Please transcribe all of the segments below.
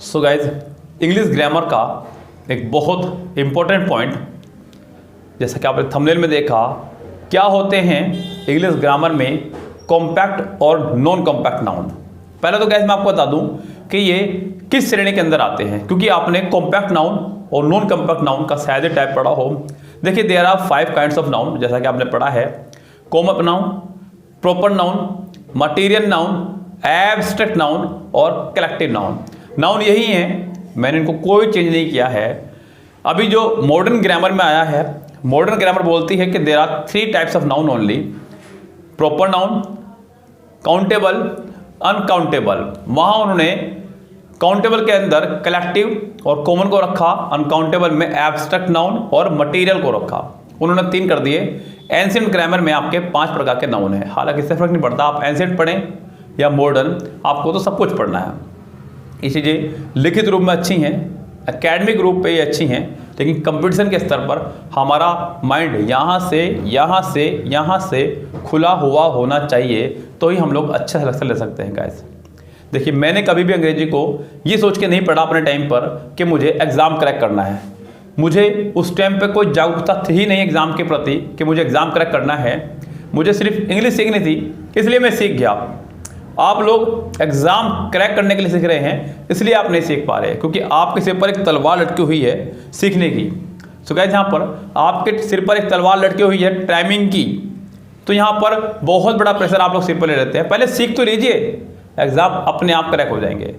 So guys, English grammar का एक बहुत इम्पोर्टेंट पॉइंट, जैसा कि आपने थंबनेल में देखा, क्या होते हैं इंग्लिश ग्रामर में कॉम्पैक्ट और नॉन कॉम्पैक्ट नाउन। पहले तो गाइज मैं आपको बता दूं कि ये किस श्रेणी के अंदर आते हैं, क्योंकि आपने कॉम्पैक्ट नाउन और नॉन कॉम्पैक्ट नाउन का शायद टाइप पढ़ा हो। देखिए, there are 5 kinds of noun, जैसा कि आपने पढ़ा है। Common noun, proper noun, material noun, abstract noun और कलेक्टिव नाउन। नाउन यही है, मैंने इनको कोई चेंज नहीं किया है। अभी जो मॉडर्न ग्रामर में आया है, मॉडर्न ग्रामर बोलती है कि there are 3 types of noun only, proper noun, countable, uncountable. वहां उन्होंने काउंटेबल के अंदर कलेक्टिव और कॉमन को रखा, अनकाउंटेबल में एब्स्ट्रैक्ट नाउन और मटेरियल को रखा। उन्होंने 3 कर दिए। एंशिएंट ग्रामर में आपके 5 प्रकार के नाउन है। हालांकि इससे फर्क नहीं पड़ता आप एंशिएंट पढ़ें या मॉडर्न, आपको तो सब कुछ पढ़ना है। ये चीज़ें लिखित रूप में अच्छी हैं, एकेडमिक रूप पे ये अच्छी हैं, लेकिन कंपटीशन के स्तर पर हमारा माइंड यहाँ से खुला हुआ होना चाहिए, तो ही हम लोग अच्छा सिलेक्शन ले सकते हैं गाइस। देखिए, मैंने कभी भी अंग्रेजी को ये सोच के नहीं पढ़ा अपने टाइम पर कि मुझे एग्ज़ाम क्रैक करना है। मुझे उस टाइम पे कोई जागरूकता थी ही नहीं एग्ज़ाम के प्रति कि मुझे एग्ज़ाम क्रैक करना है। मुझे सिर्फ इंग्लिश सीखनी थी, इसलिए मैं सीख गया। आप लोग एग्ज़ाम क्रैक करने के लिए सीख रहे हैं, इसलिए आप नहीं सीख पा रहे, क्योंकि आपके सिर पर एक तलवार लटकी हुई है सीखने की। सो गाइस, यहाँ पर आपके सिर पर एक तलवार लटकी हुई है टाइमिंग की, तो यहाँ पर बहुत बड़ा प्रेशर आप लोग सिर पर ले लेते हैं। पहले सीख तो लीजिए, एग्ज़ाम अपने आप क्रैक हो जाएंगे।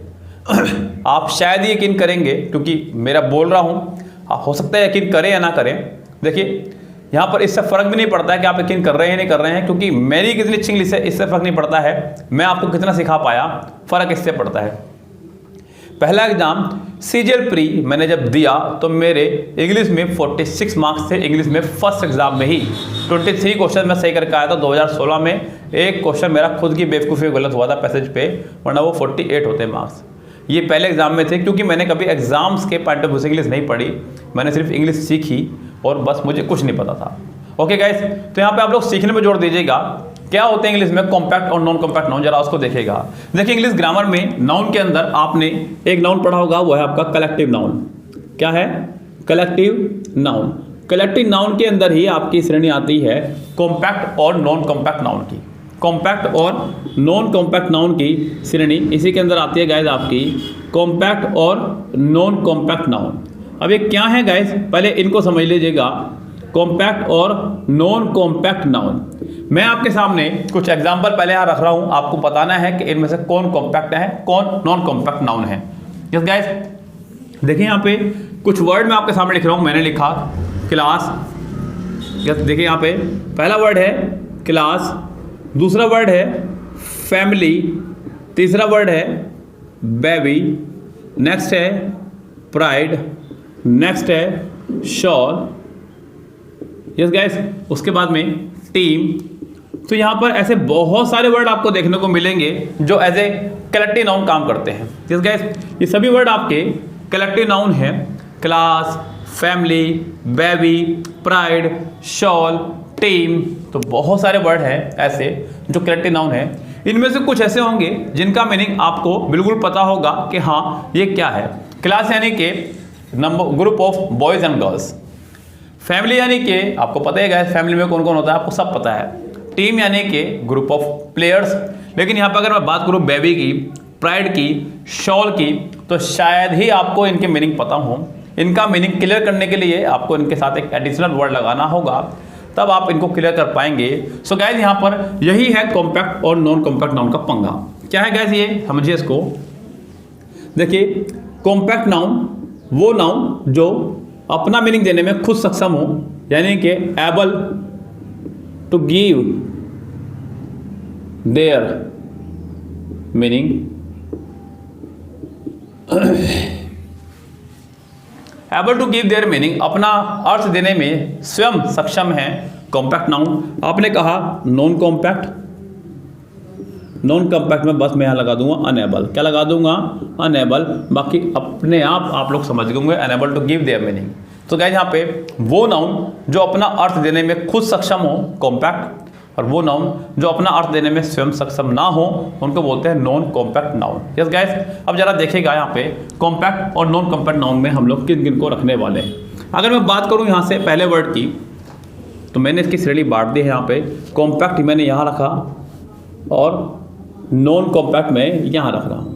आप शायद ही यकीन करेंगे, क्योंकि मेरा बोल रहा हूँ, हो सकता है यकीन करें या ना करें। देखिए, यहाँ पर इससे फ़र्क भी नहीं पड़ता है कि आप यकीन कर रहे हैं नहीं कर रहे हैं, क्योंकि मेरी कितनी अच्छी इंग्लिश है इससे फ़र्क नहीं पड़ता है। मैं आपको कितना सिखा पाया, फ़र्क इससे पड़ता है। पहला एग्जाम सीजीएल प्री मैंने जब दिया तो मेरे इंग्लिश में 46 मार्क्स थे। इंग्लिश में फर्स्ट एग्जाम में ही 23 क्वेश्चन मैं सही करके आया था 2016 में। एक क्वेश्चन मेरा खुद की बेवकूफ़ी गलत हुआ था पैसेज पे, वरना वो 48 होते मार्क्स। ये पहले एग्जाम में थे, क्योंकि मैंने कभी एग्जाम्स के पॉइंट ऑफ व्यू से इंग्लिश नहीं पढ़ी, मैंने सिर्फ इंग्लिश सीखी और बस मुझे कुछ नहीं पता था। ओके गाइस, तो यहाँ पे आप लोग सीखने में जोड़ दीजिएगा क्या होते हैं इंग्लिश में कॉम्पैक्ट और नॉन कॉम्पैक्ट नाउन, जरा उसको देखिएगा। देखिए, इंग्लिश ग्रामर में नाउन के अंदर आपने एक नाउन पढ़ा होगा, वो है आपका कलेक्टिव नाउन। क्या है? Collective noun. कलेक्टिव नाउन के अंदर ही आपकी श्रेणी आती है कॉम्पैक्ट और नॉन कॉम्पैक्ट नाउन की। कॉम्पैक्ट और नॉन कॉम्पैक्ट नाउन की श्रेणी इसी के अंदर आती है गाइज आपकी कॉम्पैक्ट और नॉन कॉम्पैक्ट नाउन। अब ये क्या है गाइज, पहले इनको समझ लीजिएगा, कॉम्पैक्ट और नॉन कॉम्पैक्ट नाउन। मैं आपके सामने कुछ एग्जांपल पहले यहाँ रख रहा हूँ, आपको बताना है कि इनमें से कौन कॉम्पैक्ट है कौन नॉन कॉम्पैक्ट नाउन है। यस गाइज, देखिए यहाँ पे कुछ वर्ड मैं आपके सामने लिख रहा हूँ। मैंने लिखा क्लास। यस, देखिए यहाँ पे पहला वर्ड है क्लास, दूसरा वर्ड है फैमिली, तीसरा वर्ड है बेबी, नेक्स्ट है प्राइड, नेक्स्ट है शॉल। यस गाइस, उसके बाद में टीम। तो यहाँ पर ऐसे बहुत सारे वर्ड आपको देखने को मिलेंगे जो एज ए कलेक्टिव नाउन काम करते हैं। यस गाइस, ये सभी वर्ड आपके कलेक्टिव नाउन हैं। Class, family, baby, pride, shawl, team. तो बहुत सारे वर्ड हैं ऐसे जो कलेक्टिव नाउन है। इनमें से कुछ ऐसे होंगे जिनका मीनिंग आपको बिल्कुल पता होगा कि हाँ ये क्या है। क्लास यानी कि number group of boys and girls. Family यानी कि आपको पता है गाइस फैमिली में कौन कौन होता है, आपको सब पता है। टीम यानी कि ग्रुप ऑफ प्लेयर्स। लेकिन यहाँ पर अगर मैं बात करूँ बेबी की, प्राइड की, शॉल की, तो शायद ही आपको इनके मीनिंग पता हो। इनका मीनिंग क्लियर करने के लिए आपको इनके साथ एक एडिशनल वर्ड लगाना होगा, तब आप इनको क्लियर कर पाएंगे। सो गाइस, यहाँ पर यही है कॉम्पैक्ट और नॉन कॉम्पैक्ट नाउन का पंगा। क्या है गाइस, ये समझिए इसको। देखिए, कॉम्पैक्ट नाउन वो नाउन जो अपना मीनिंग देने में खुद सक्षम हो, यानी कि able to give their meaning, able to give their meaning, अपना अर्थ देने में स्वयं सक्षम है कॉम्पैक्ट नाउन। आपने कहा नॉन कॉम्पैक्ट, नॉन कॉम्पैक्ट में बस मैं यहाँ लगा दूंगा अनेबल। क्या लगा दूंगा? अनेबल। बाकी अपने आप लोग समझ गए unable to give their meaning. तो गाइस, यहाँ पे वो नाउन जो अपना अर्थ देने में खुद सक्षम हो कॉम्पैक्ट, और वो नाउन जो अपना अर्थ देने में स्वयं सक्षम ना हो उनको बोलते हैं non compact noun. Yes guys, अब जरा देखिएगा यहाँ पे कॉम्पैक्ट और नॉन कॉम्पैक्ट नाउन में हम लोग किन किन को रखने वाले हैं। अगर मैं बात करूँ यहाँ से पहले वर्ड की, तो मैंने इसकी श्रेणी बांट दी है। यहाँ पे कॉम्पैक्ट मैंने यहाँ रखा और नॉन कॉम्पैक्ट मैं यहाँ रख रहा हूँ।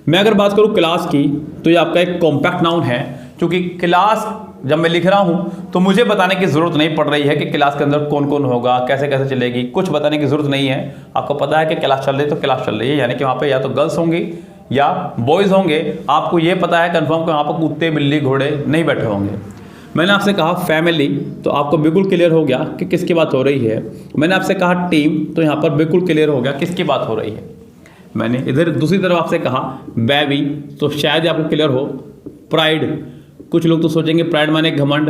मैं अगर बात करूँ क्लास की, तो ये आपका एक कॉम्पैक्ट नाउन है, क्योंकि क्लास जब मैं लिख रहा हूँ तो मुझे बताने की ज़रूरत नहीं पड़ रही है कि क्लास के अंदर कौन कौन होगा, कैसे कैसे चलेगी, कुछ बताने की ज़रूरत नहीं है। आपको पता है कि क्लास चल रही है तो क्लास चल रही है, यानी कि वहाँ पे या तो गर्ल्स होंगी या बॉयज़ होंगे। आपको ये पता है कन्फर्म कि वहाँ पर कुत्ते बिल्ली घोड़े नहीं बैठे होंगे। मैंने आपसे कहा फैमिली, तो आपको बिल्कुल क्लियर हो गया कि किसकी बात हो रही है। मैंने आपसे कहा टीम, तो यहाँ पर बिल्कुल क्लियर हो गया किसकी बात हो रही है। मैंने इधर दूसरी तरफ आपसे कहा बेबी, तो शायद आपको क्लियर हो। प्राइड, कुछ लोग तो सोचेंगे प्राइड माने घमंड।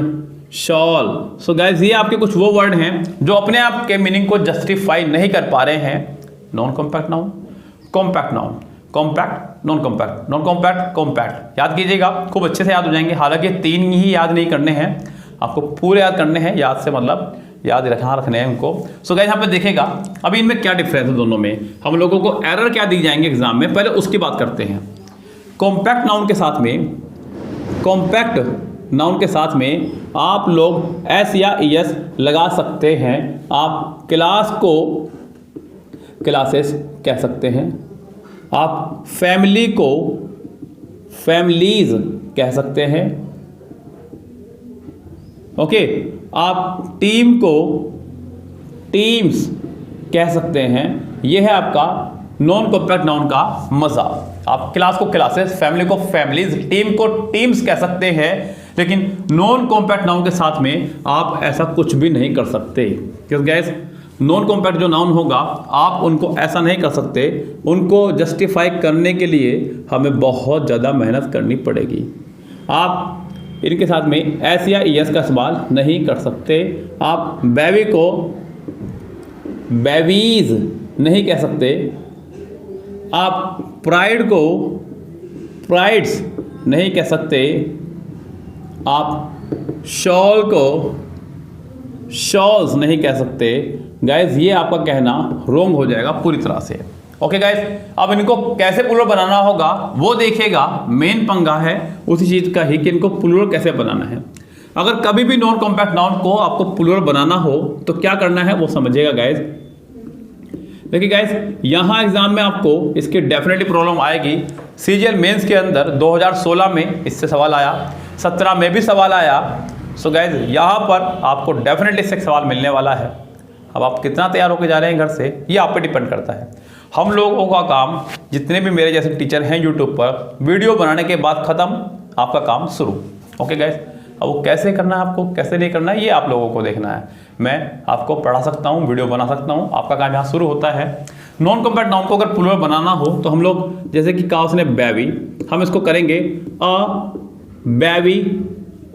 शॉल, सो गाइस ये आपके कुछ वो वर्ड हैं जो अपने आप के मीनिंग को जस्टिफाई नहीं कर पा रहे हैं। Non compact noun, compact noun, compact, non compact, non compact, compact. याद कीजिएगा, खूब अच्छे से याद हो जाएंगे। हालांकि 3 ही याद नहीं करने हैं, आपको पूरे याद करने हैं। याद से मतलब याद रखने हैं उनको। सो गाइस यहाँ पे देखेगा अभी इनमें क्या डिफरेंस है दोनों में, हम लोगों को एरर क्या दी जाएंगे एग्जाम में, पहले उसकी बात करते हैं। कॉम्पैक्ट नाउन के साथ में, कॉम्पैक्ट नाउन के साथ में आप लोग एस या ईएस लगा सकते हैं। आप क्लास को क्लासेस कह सकते हैं, आप फैमिली को फैमिलीज कह सकते हैं, ओके। आप टीम को टीम्स कह सकते हैं। यह है आपका नॉन कॉम्पैक्ट नाउन का मजा। आप क्लास को क्लासेस, फैमिली को फैमिलीज, टीम को टीम्स कह सकते हैं, लेकिन नॉन कॉम्पैक्ट नाउन के साथ में आप ऐसा कुछ भी नहीं कर सकते। क्योंकि गाइस नॉन कॉम्पैक्ट जो नाउन होगा आप उनको ऐसा नहीं कर सकते, उनको जस्टिफाई करने के लिए हमें बहुत ज़्यादा मेहनत करनी पड़ेगी। आप इनके साथ में एस या ईएस का इस्तेमाल नहीं कर सकते। आप बेबी को बेबीज नहीं कह सकते। आप प्राइड को प्राइड्स नहीं कह सकते। आप शॉल को शॉल्स नहीं कह सकते। गाइज ये आपका कहना रोंग हो जाएगा पूरी तरह से। ओके गाइज, अब इनको कैसे प्लूरल बनाना होगा वो देखिएगा। मेन पंगा है उसी चीज़ का ही कि इनको प्लूरल कैसे बनाना है। अगर कभी भी नॉन कॉम्पैक्ट नाउन को आपको प्लूरल बनाना हो तो क्या करना है वो समझिएगा गाइज। देखिए गाइज, यहाँ एग्जाम में आपको इसकी डेफिनेटली प्रॉब्लम आएगी। सीजीएल मेंस के अंदर 2016 में इससे सवाल आया, 17 में भी सवाल आया। सो गाइज यहाँ पर आपको डेफिनेटली इससे सवाल मिलने वाला है। अब आप कितना तैयार होकर जा रहे हैं घर से, ये आप पे डिपेंड करता है। हम लोगों का काम, जितने भी मेरे जैसे टीचर हैं यूट्यूब पर, वीडियो बनाने के बाद ख़त्म, आपका काम शुरू। ओके गाइस, अब वो कैसे करना है आपको, कैसे नहीं करना है, ये आप लोगों को देखना है। मैं आपको पढ़ा सकता हूँ, वीडियो बना सकता हूँ, आपका काम यहाँ शुरू होता है। नॉन कॉम्पैक्ट नाउन को अगर प्लूरल बनाना हो तो हम लोग, जैसे कि कहा उसने बेबी, हम इसको करेंगे अ बेबी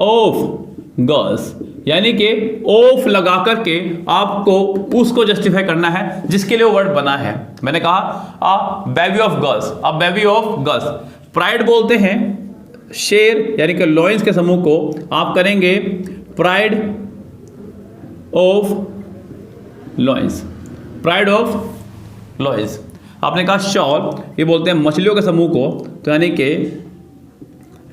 ऑफ गर्ल्स, यानी कि ऑफ लगा करके आपको उसको जस्टिफाई करना है जिसके लिए वो वर्ड बना है। मैंने कहा a baby of girls, a baby of girls. Pride बोलते हैं शेर यानी कि लॉयंस के समूह को, आप करेंगे pride of lions, pride of lions. आपने कहा शॉल, ये बोलते हैं मछलियों के समूह को, तो यानी कि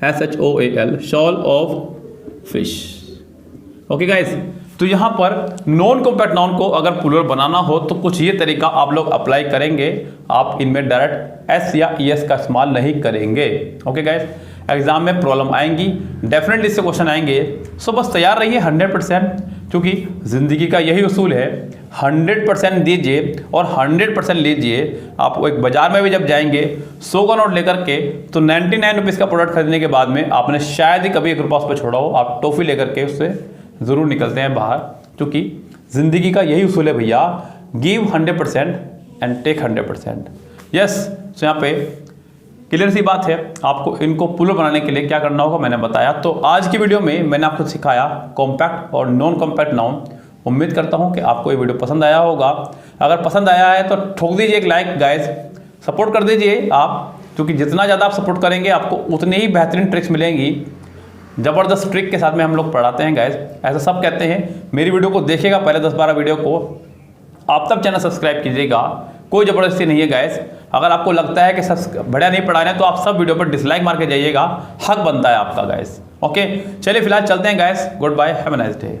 SHOAL, shoal of fish. Okay guys, तो यहाँ पर नॉन कॉम्पैक्ट नाउन को अगर प्लूरल बनाना हो तो कुछ ये तरीका आप लोग अप्लाई करेंगे। आप इनमें डायरेक्ट एस या ईएस का इस्तेमाल नहीं करेंगे। ओके गाइस, एग्जाम में प्रॉब्लम आएंगी, डेफिनेटली इससे क्वेश्चन आएंगे। सो बस तैयार रहिए 100%, क्योंकि ज़िंदगी का यही उसूल है, 100% दीजिए और 100% लीजिए। आप एक बाजार में भी जब जाएंगे 100 का नोट लेकर के, तो 99 रुपीज़ का प्रोडक्ट खरीदने के बाद में आपने शायद ही कभी 1 रुपया उस पर छोड़ा हो, आप टॉफ़ी लेकर के उससे ज़रूर निकलते हैं बाहर। क्योंकि ज़िंदगी का यही उसूल है भैया, गिव 100% एंड टेक 100%। यस, तो यहाँ पे क्लियर सी बात है। आपको इनको प्लूरल बनाने के लिए क्या करना होगा मैंने बताया। तो आज की वीडियो में मैंने आपको सिखाया कॉम्पैक्ट और नॉन कॉम्पैक्ट नाउन। उम्मीद करता हूँ कि आपको ये वीडियो पसंद आया होगा। अगर पसंद आया है तो ठोक दीजिए एक लाइक गाइस, सपोर्ट कर दीजिए आप, क्योंकि जितना ज़्यादा आप सपोर्ट करेंगे आपको उतनी ही बेहतरीन ट्रिक्स मिलेंगी ज़बरदस्त ट्रिक के साथ में हम लोग पढ़ाते हैं गाइस, ऐसा सब कहते हैं। मेरी वीडियो को देखिएगा पहले 10-12 वीडियो को, आप तब चैनल सब्सक्राइब कीजिएगा, कोई ज़बरदस्ती नहीं है गाइस। अगर आपको लगता है कि बढ़िया नहीं पढ़ा रहे हैं तो आप सब वीडियो पर डिसलाइक मार के जाइएगा, हक बनता है आपका गाइस। ओके, चलिए फिलहाल चलते हैं guys, goodbye, have a nice day.